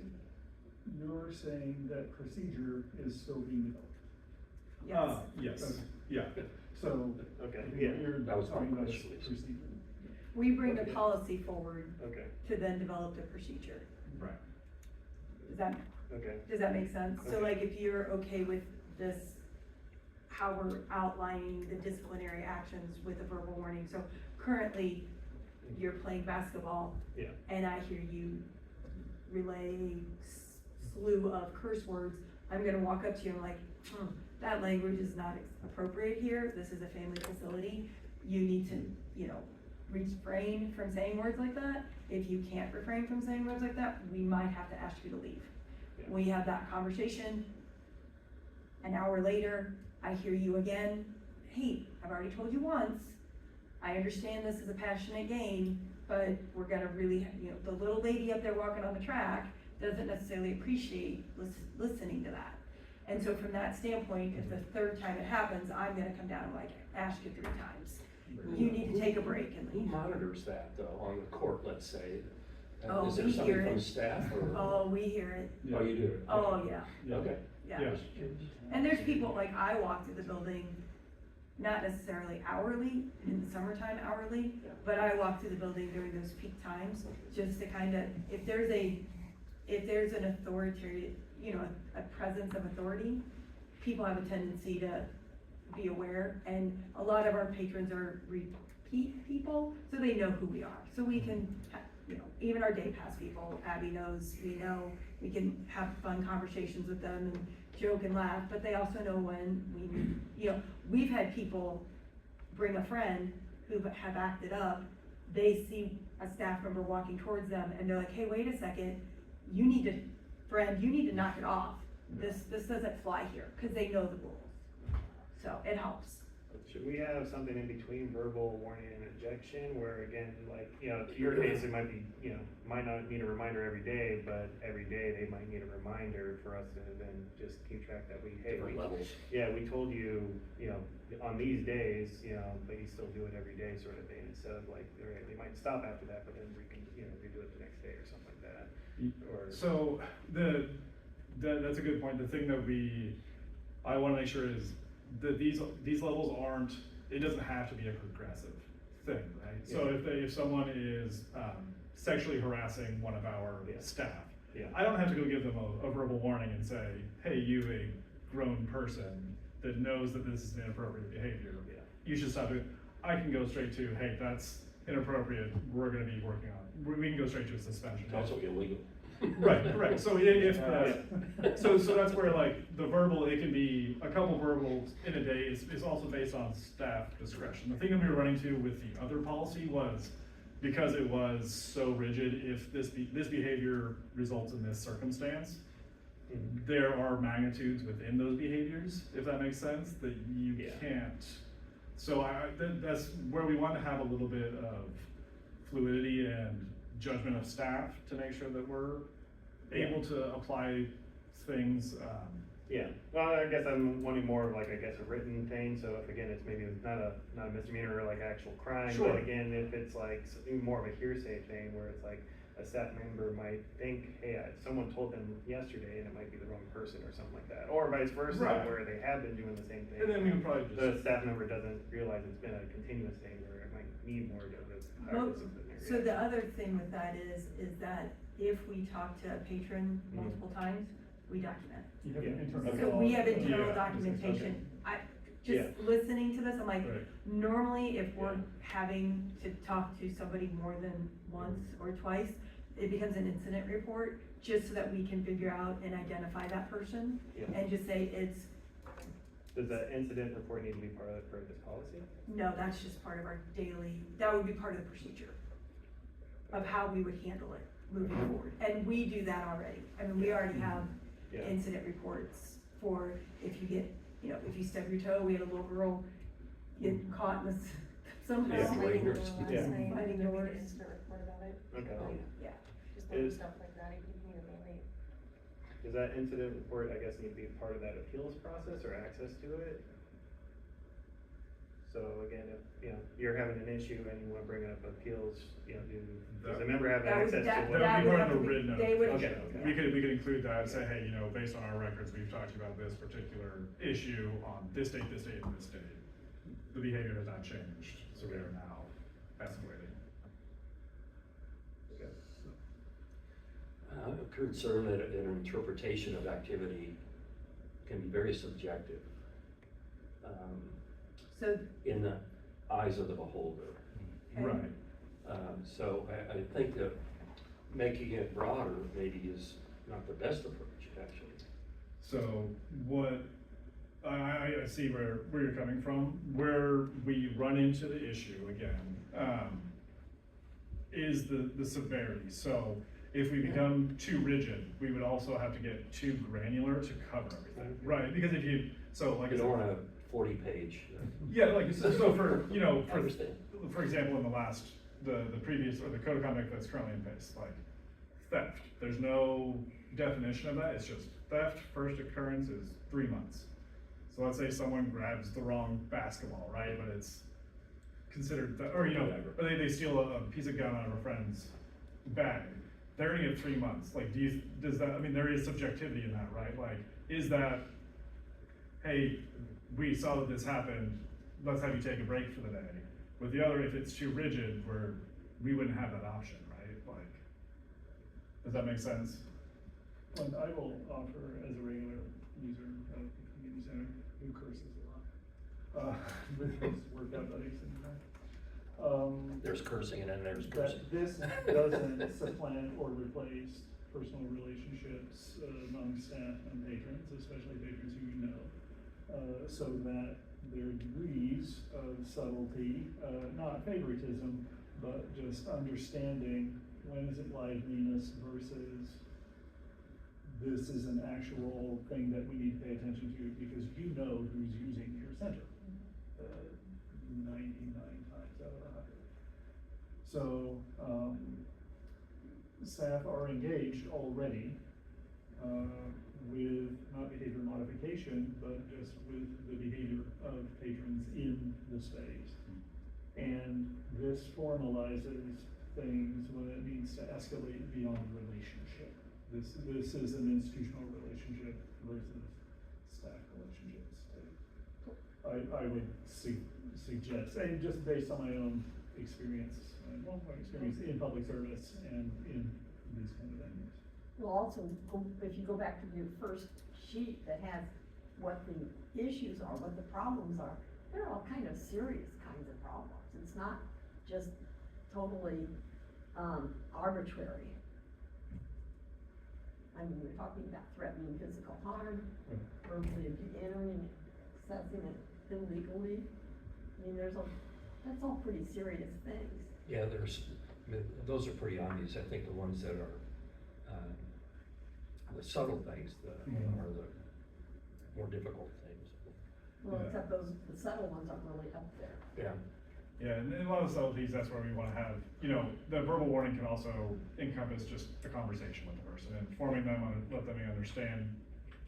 You're saying that procedure is still being developed. Yes. yes, yeah. So. Okay, I think yeah. what you're That was my talking about is question. procedure. We bring the Okay. policy forward Okay, to then develop the procedure. Right. okay. Does that make sense? So Okay. like if you're okay with this, how we're outlining the disciplinary actions with a verbal warning, so currently you're playing basketball Yeah, and I hear you relay slew of curse words, I'm gonna walk up to you and like, that language is not appropriate here, this is a family facility, you need to, you know, refrain from saying words like that. If you can't refrain from saying words like that, we might have to ask you to leave. Yeah. We have that conversation, an hour later, I hear you again, hey, I've already told you once, I understand this is a passionate game, but we're gonna really, you know, the little lady up there walking on the track doesn't necessarily appreciate listening to that. And so from that standpoint, if the 3rd time it happens, I'm gonna come down and like ask you 3 times. You need to take a break and Who leave. monitors that though, on the court, let's say? Oh, Is there we somebody hear from it. staff or? Oh, we hear it, Oh, you do? oh, yeah, Okay. yeah. Yeah. And there's people, like I walk through the building, not necessarily hourly, in the summertime hourly, Yeah. but I walk through the building during those peak times, just to kind of, if there's an authoritarian, you know, a presence of authority, people have a tendency to be aware, and a lot of our patrons are repeat people, so they know who we are. So we can, you know, even our day pass people, Abby knows, we know, we can have fun conversations with them and joke and laugh, but they also know when we, you know, we've had people bring a friend who have acted up, they see a staff member walking towards them and they're like, hey, wait a second, you need to knock it off. This doesn't fly here, cause they know the rules. So it helps. should we have something in between verbal warning and ejection, where again, like, you know, to your case, it might be, you know, might not need a reminder every day, but every day they might need a reminder for us to then just keep track that we, hey, Different levels. yeah, we told you, you know, on these days, you know, but you still do it every day sort of thing, instead of like, all right, they might stop after that, but then we can, you know, redo it the next day or something like that, or. So that's a good point. The thing that I wanna make sure is that these levels aren't, it doesn't have to be a progressive thing, right? So if someone is sexually harassing one of our staff, Yeah. I don't have to go give them a verbal warning and say, hey, you a grown person that knows that this is inappropriate behavior, you should stop it. I can go straight to, hey, that's inappropriate, we're gonna be working on it. We can go straight to a suspension. It's also illegal. Right, correct. So so that's where like the verbal, it can be a couple verbals in a day is also based on staff discretion. The thing that we were running to with the other policy was, because it was so rigid, if this behavior results in this circumstance, there are magnitudes within those behaviors, if that makes sense, that you can't. So that's where we want to have a little bit of fluidity and judgment of staff to make sure that we're able to apply things. Yeah, well, I guess I'm wanting more of like, I guess, a written thing, so if again, it's maybe not a misdemeanor or like actual crime, Sure. but again, if it's like even more of a hearsay thing where it's like, a staff member might think, hey, someone told them yesterday and it might be the wrong person or something like that, or vice versa, Right. where they have been doing the same thing. And then we would probably The just, staff member doesn't realize it's been a continuous thing where it might need more of this higher Well, disciplinary. so the other thing with that is that if we talk to a patron multiple times, we document. You have an Yeah. internal. So we have log. internal Yeah. documentation. Yeah. Just listening to this, I'm like, Right. normally if we're Yeah. having to talk to somebody more than once or twice, it becomes an incident report, just so that we can figure out and identify that person, Yeah. and just say it's, Does that incident report need to be part of this policy? no, that's just part of our daily, that would be part of the procedure of how we would handle it moving forward. And we do that already. I mean, we already have Yeah. incident reports for if you get, if you stub your toe. We had a little girl get caught in this somehow. Yeah. Sliding door Sliders. last Yeah. night, Sliding there was doors. an incident report about it. Okay. Yeah. Just little Is- stuff like that, you can immediately. Does that incident report, I guess, need to be part of that appeals process or access to it? So again, if, you're having an issue and you wanna bring up appeals, does the member have That would- access that- to that what? that would be part have of to the be- written they would- Okay, okay. we could include that and say, hey, based on our records, we've talked about this particular issue on this date, and this date. The behavior has not changed, so we are now escalating. Okay. I'm concerned that an interpretation of activity can be very subjective So, in the eyes of the beholder. Okay. Right. So I think that making it broader maybe is not the best approach, actually. So what, I see where you're coming from. Where we run into the issue again, is the severity. So if we become too rigid, we would also have to get too granular to cover everything, right? Because if you, so like I You said. don't want a 40-page. Yeah, like, so for, I understand. for example, in the previous, or the code of conduct that's currently in place, like theft, there's no definition of that, it's just theft, first occurrence is 3 months. So let's say someone grabs the wrong basketball, right, but it's considered, or or they steal a piece of gum out of a friend's bag, they're gonna get 3 months, like, does that, I mean, there is subjectivity in that, right, like, is that, hey, we saw that this happened, let's have you take a break for the day. With the other, if it's too rigid, we wouldn't have that option, right? Like, does that make sense? And I will offer as a regular user of the community center, who curses a lot, with his workout buddies and There's cursing and then there's cursing. that this doesn't supplant or replace personal relationships among staff and patrons, especially patrons who you know, so that there are degrees of subtlety, not favoritism, but just understanding when is it liveliness versus this is an actual thing that we need to pay attention to because you know who's using your center. 99 times out of 100. So, staff are engaged already, with not behavior modification, but just with the behavior of patrons in the space. And this formalizes things when it needs to escalate beyond relationship. This is an institutional relationship versus staff relationships. I would suggest, and just based on my own experience, my experience in public service and in these kind of venues. Well, also, if you go back to your first sheet that has what the issues are, what the problems are, they're all kind of serious kinds of problems. It's not just totally, arbitrary. I mean, we're talking about threatening physical harm, verbally entering, accessing it illegally. I mean, that's all pretty serious things. Yeah, those are pretty obvious. I think the ones that are, the subtle things are the more difficult things. Well, Yeah. except the subtle ones aren't really up there. Yeah. Yeah, and a lot of subtleties, that's where we wanna have, the verbal warning can also encompass just a conversation with the person, informing them, let them understand,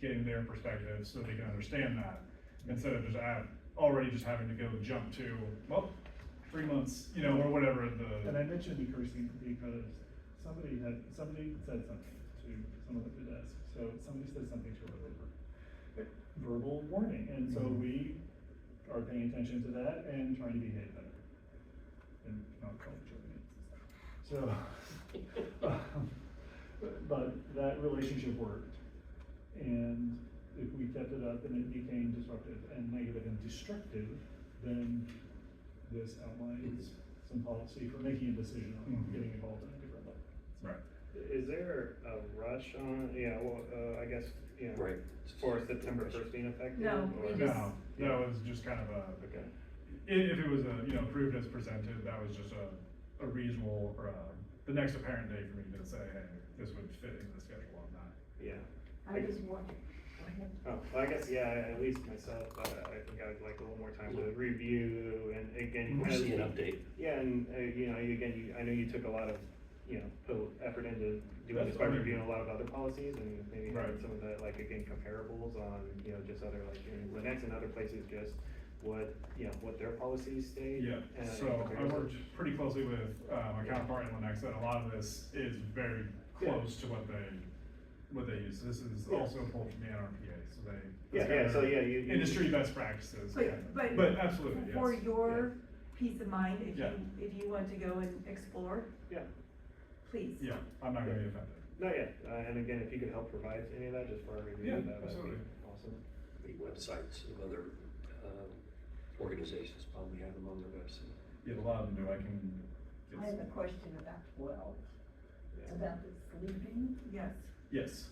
getting their perspective so they can understand that, instead of just already just having to go jump to, well, 3 months, or whatever And I mentioned the cursing because somebody said something to someone at the desk, so somebody said something to her over verbal warning, and so we are paying attention to that and trying to behave better. And not call each other names and stuff. So, but that relationship worked, and if we kept it up and it became disruptive and negative and destructive, then this outlines some policy for making a decision on getting involved in a different way. Right. Is there a rush on, I guess, Right. for September 1st being effective? No, or- we just- No, it was just kind of a, Okay. if it was approved as presented, that was just a reasonable, the next apparent day for me to say, hey, this would fit into the schedule on that. Yeah. I just want, go ahead. Oh, well, I guess, at least myself, I think I would like a little more time to review and again. We'll see an update. Yeah, and, I know you took a lot of, put effort into doing this by That's fine. reviewing a lot of other policies and maybe having Right. some of the, like, again, comparables on, just other, like, in Lynx and other places, just what, what their policies state. Yeah, and so I comparison. worked pretty closely with, my counterpart in Linux, and a lot of this is very close to what they use. This is Yeah. also pulled from the NRPA, so they. Yeah, it's yeah, kind so of you. Industry best practices, yeah. But Absolutely, yes. for your peace of mind, Yeah. if you want to go and explore, Yeah. please. Yeah, I'm not gonna be offended. No, and again, if you could help provide any of that just for our review, Yeah, that would be absolutely. awesome. The websites of other organizations probably have them on their website. Yeah, a lot of them do, I can. I have a question about 12, Yeah. about the sleeping, Yes. Yes,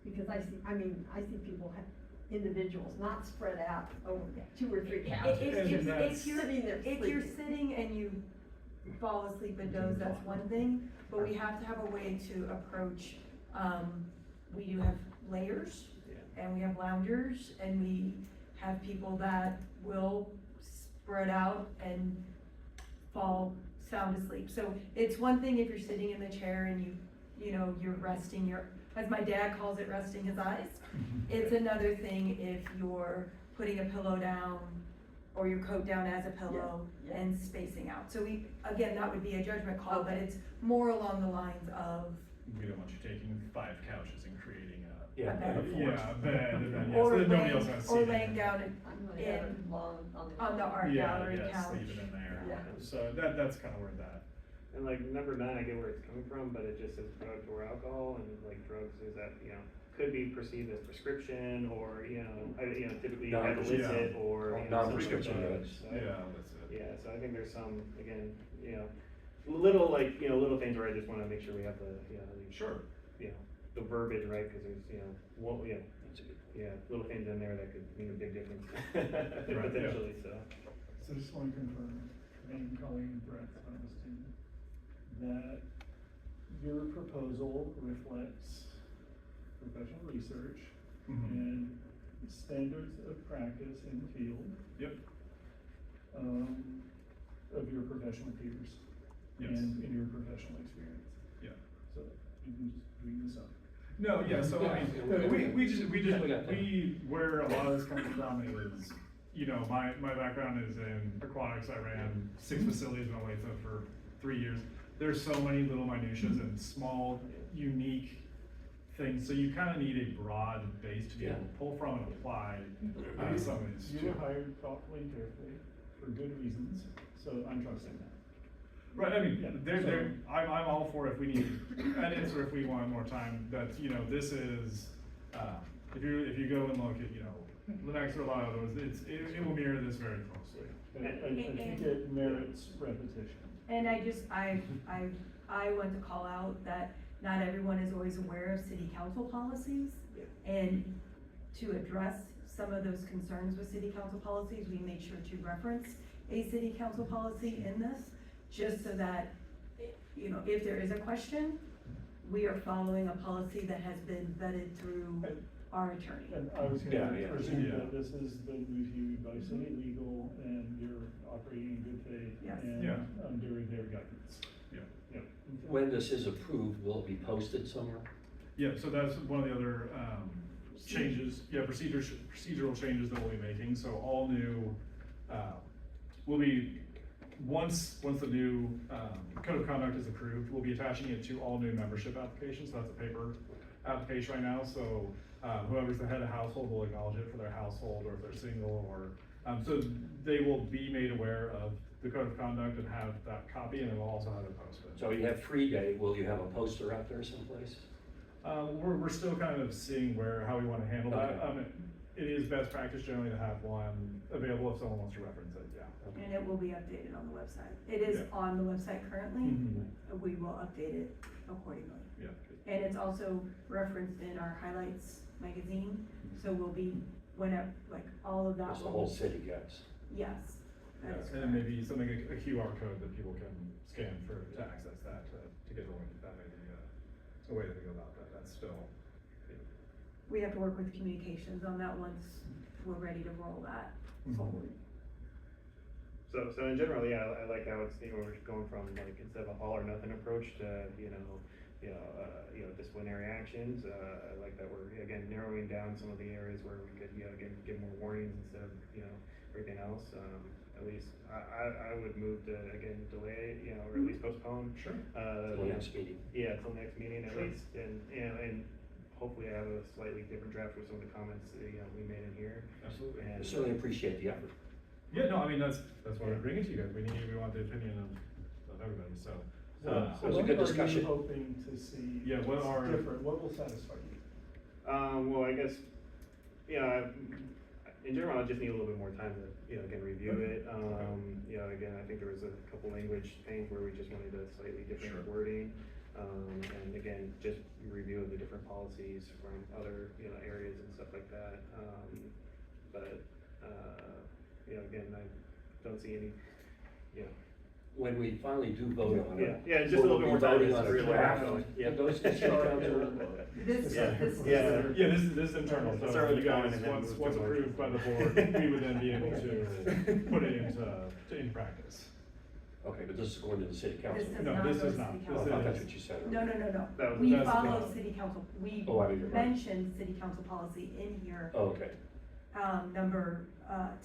because I see people have, individuals not spread out over 2 or 3 If, couches. if you're, Sitting there if you're sleeping. sitting and you fall asleep and doze, that's one thing, but we have to have a way to approach, we do have layers, Yeah. and we have loungers, and we have people that will spread out and fall sound asleep. So it's one thing if you're sitting in the chair and you're resting your, as my dad calls it, resting his eyes. It's another thing if you're putting a pillow down or your coat down as a pillow Yeah. and spacing out. So again, that would be a judgment call, but it's more along the lines of, we don't want you taking 5 couches and creating a. Yeah. Okay. A bed, and then, yes, or then nobody else has or seating. laying down I'm gonna in- have it long on the art Yeah, gallery yes, couch. leave it in there. Yeah. So that's kind of where that. And like number 9, I get where it's coming from, but it just says drugs or alcohol, and like drugs is that, could be perceived as prescription or, typically you have illicit or, Non-prescription something like drugs. that. So That's it. Yeah, so I think there's some, again, little like, little things where I just wanna make sure we have the, Sure. the verbiage right, cause there's, That's a good point. little things in there that could mean a big difference yeah. potentially, so. So just want to confirm, and Colleen, Brett, Augustine, that your proposal reflects professional research Mhm. and standards of practice in the field. Yep. Of your professional peers. Yes. And in your professional experience. Yeah. So you can just bring this up. No, yeah, so I mean, Yeah, we got that. where a lot of this comes from is, my background is in aquatics. I ran 6 facilities in Olathe for 3 years. There's so many little minutiae and small, unique things, so you kind of need a broad base to be able to pull from and apply some of these You too. were hired thoughtfully and carefully for good reasons, so I'm trusting that. Right, I mean, Yeah, I'm all for if we need edits or if we want more time, that, this is, if you go and look at, Linux or a lot of those, it will mirror this very closely. And I think it merits repetition. And I want to call out that not everyone is always aware of city council policies. And to address some of those concerns with city council policies, we made sure to reference a city council policy in this, just so that, if there is a question, we are following a policy that has been vetted through our attorney. And I was Yeah, gonna yeah. presume Yeah. that this has been reviewed by city legal and you're operating in good faith Yes. and Yeah. under their guidance. Yeah. Yeah. When this is approved, will it be posted somewhere? Yeah, so that's one of the other, changes, procedural changes that we'll be making, so all new, we'll be once the new, code of conduct is approved, we'll be attaching it to all new membership applications, so that's a paper application right now, so, whoever's the head of household will acknowledge it for their household, or if they're single, or, so they will be made aware of the code of conduct and have that copy, and then we'll also have it posted. So you have 3 day, will you have a poster out there someplace? We're still kind of seeing how we wanna handle that. Okay. It is best practice generally to have one available if someone wants to reference it, yeah. And it will be updated on the website. It is Yeah. on the website currently. Mhm. We will update it accordingly. Yeah. And it's also referenced in our highlights magazine, so we'll be, whenever, like, all of that. That's the will- whole city gets. Yes. Yeah, that is and then correct. maybe something, a QR code that people can scan to access that, to get the link, that may be a way to go about that, that's still. We have to work with communications on that once we're ready to roll that Mhm. forward. So in general, yeah, I like how it's, we're going from like, instead of a all or nothing approach to, disciplinary actions. I like that we're, again, narrowing down some of the areas where we could, give more warnings instead of, everything else. At least, I would move to, again, delay, or at least postpone. Sure. Till next meeting. Yeah, till next meeting at Sure. least, and hopefully I have a slightly different draft with some of the comments, we made in here. Absolutely. I And certainly appreciate the effort. Yeah, no, I mean, that's why we're bringing it to you guys, we want the opinion of everybody, so. It was a good discussion. What are you hoping to see? Yeah, what that's are- different, what will satisfy you? Well, I guess, in general, I just need a little bit more time to, again, review it. Again, I think there was a couple language things where we just wanted a slightly different Sure. wording. And again, just review of the different policies from other, areas and stuff like that. Again, I don't see any, When we finally do vote on it. Yeah, just a little bit more time. We'll be voting on a Really draft. going. Yeah. It goes to city council. This, Yeah. this. Yeah. Yeah, this is internal, so Start with you the comment guys, and then once move to approved by the motion. board, we would then be able to put it in practice. Okay, but this is going to the city council. This does No, not this go is to not. city This Oh, I council. thought that's what you said. No, earlier. That was- we that's the follow policy. city council, we Oh, I didn't. mentioned city council policy in here, Oh, okay. number,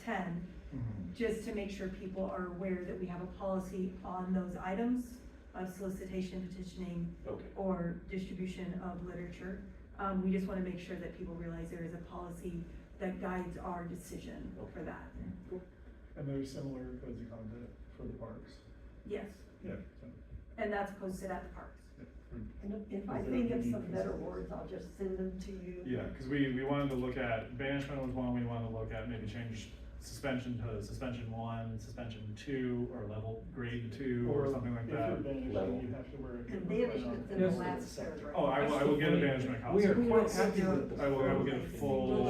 10, Mhm. just to make sure people are aware that we have a policy on those items of solicitation, petitioning, Okay. or distribution of literature. We just wanna make sure that people realize there is a policy that guides our decision for that. And there's similar codes of conduct for the parks. Yes, Yeah. and that's posted at the parks. And if I think of some better words, I'll just send them to you. Yeah, cause we wanted to look at, banishment was one, we wanted to look at, maybe change suspension to suspension 1, suspension 2, or level grade 2, or something like If you're that. banishing, Level. you have to wear a. And coat banishment's in the Yes, last it's paragraph. Oh, I will get a banishment We are policy. quite happy with the. I will get a full.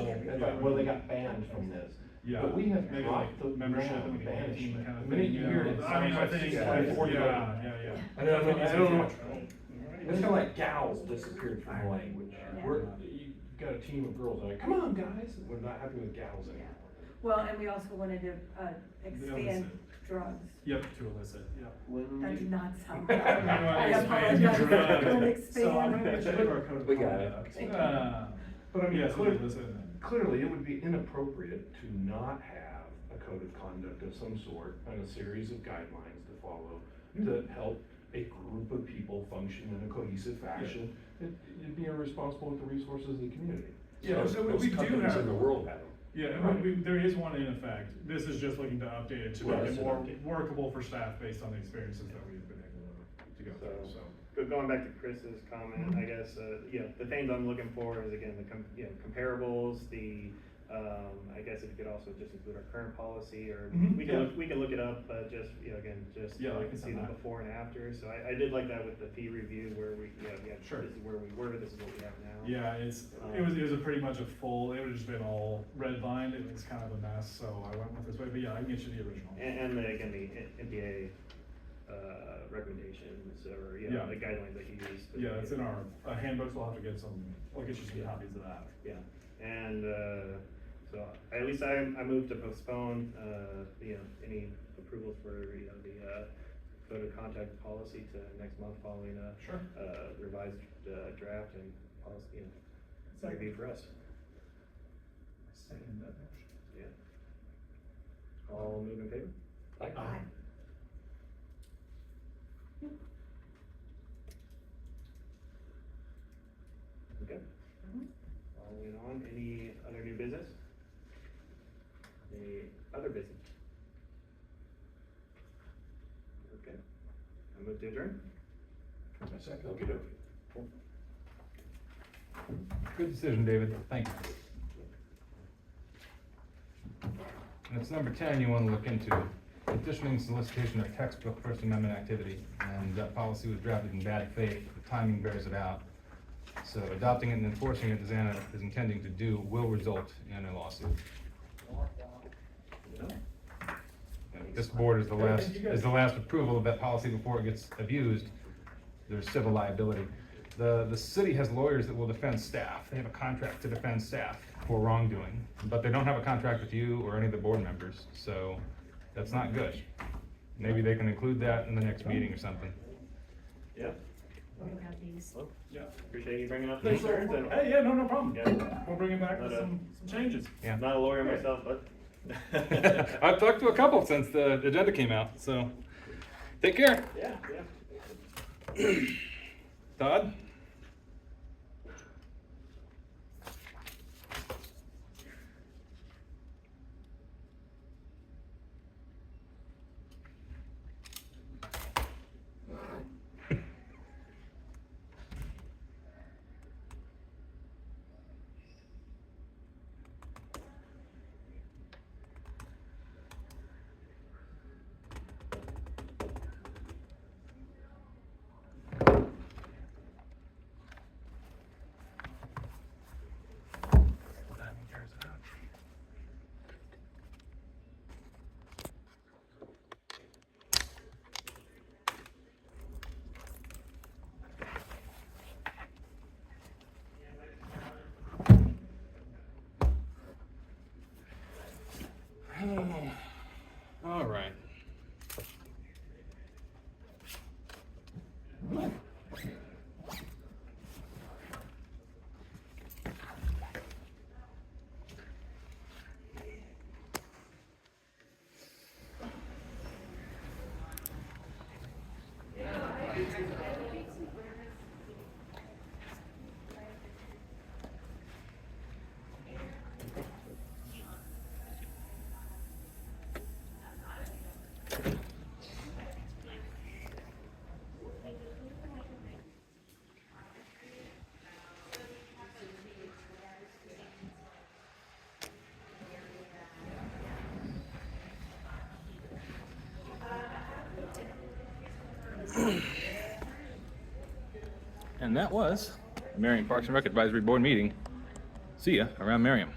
Well, they got banned from this. Yeah, But we have maybe dropped like the membership amount and of the canteen banishment. kind of The minute thing, you you hear know? it, it I mean, I sounds like think, 60, yeah. And I don't know, Right. it's kinda like gals disappeared from the language. Yeah. You got a team of girls, like, come on, guys, we're not happy with gals anymore. Well, and we also wanted to, expand illicit. drugs. Yep, to elicit, yep. That did not sound No, right. I expand apologize. drugs. Don't So I'm expand. gonna check our code of We got it. conduct. Thank you. But I mean, Yes, clearly, illicit. clearly, it would be inappropriate to not have a code of conduct of some sort and a series of guidelines to follow to help a group of people function in a cohesive fashion. It'd be irresponsible with the resources of the community. Yeah, so we Most do companies have. in the world have them. Yeah, and there is one in effect. This is just looking to update it to Right, make it's it an more update. workable for staff based on the experiences that we've been able to go through, so. Going back to Chris's comment, I guess, the things I'm looking for is again, comparables, I guess if you could also just include our current policy, or Mhm, we can look it up, but just, again, just Yeah, so I we can can see send the that. before and after, so I did like that with the fee review where we, Sure. this is where we were, this is what we have now. Yeah, it was a pretty much a full, it would have just been all redlined, it was kind of a mess, so I went with this way, but yeah, I can get you the original. And again, the MPA, recommendations, or, Yeah. the guidelines that you use. Yeah, it's in our handbooks, we'll have to get I'll get you some copies of that. Yeah, and, so at least I moved to postpone, any approvals for, the code of contact policy to next month following a Sure. revised, draft and policy, Second. review for us. Second that motion. Yeah. All move in favor? Like, Aye. Move to adjourn? Okey-dokey. Good decision, David, thank you. And it's number 10 you want to look into, petitioning solicitation of textbook First Amendment activity. And that policy was drafted in bad faith, the timing bears it out. So adopting it and enforcing it, as Anna is intending to do, will result in a lawsuit. And this board is the last approval of that policy before it gets abused. There's civil liability. The city has lawyers that will defend staff. They have a contract to defend staff for wrongdoing, but they don't have a contract with you or any of the board members, so that's not good. Maybe they can include that in the next meeting or something. Yeah. Well, Yeah. appreciate you bringing up the Thanks, concerns and. Hey, yeah, no problem. Yeah. We'll bring it back with Not a- some changes. Yeah. Not a lawyer myself, but. I've talked to a couple since the agenda came out, so take care. Yeah, yeah. Todd? All right. And that was the Merriam Parks and Rec Advisory Board meeting. See ya around Merriam.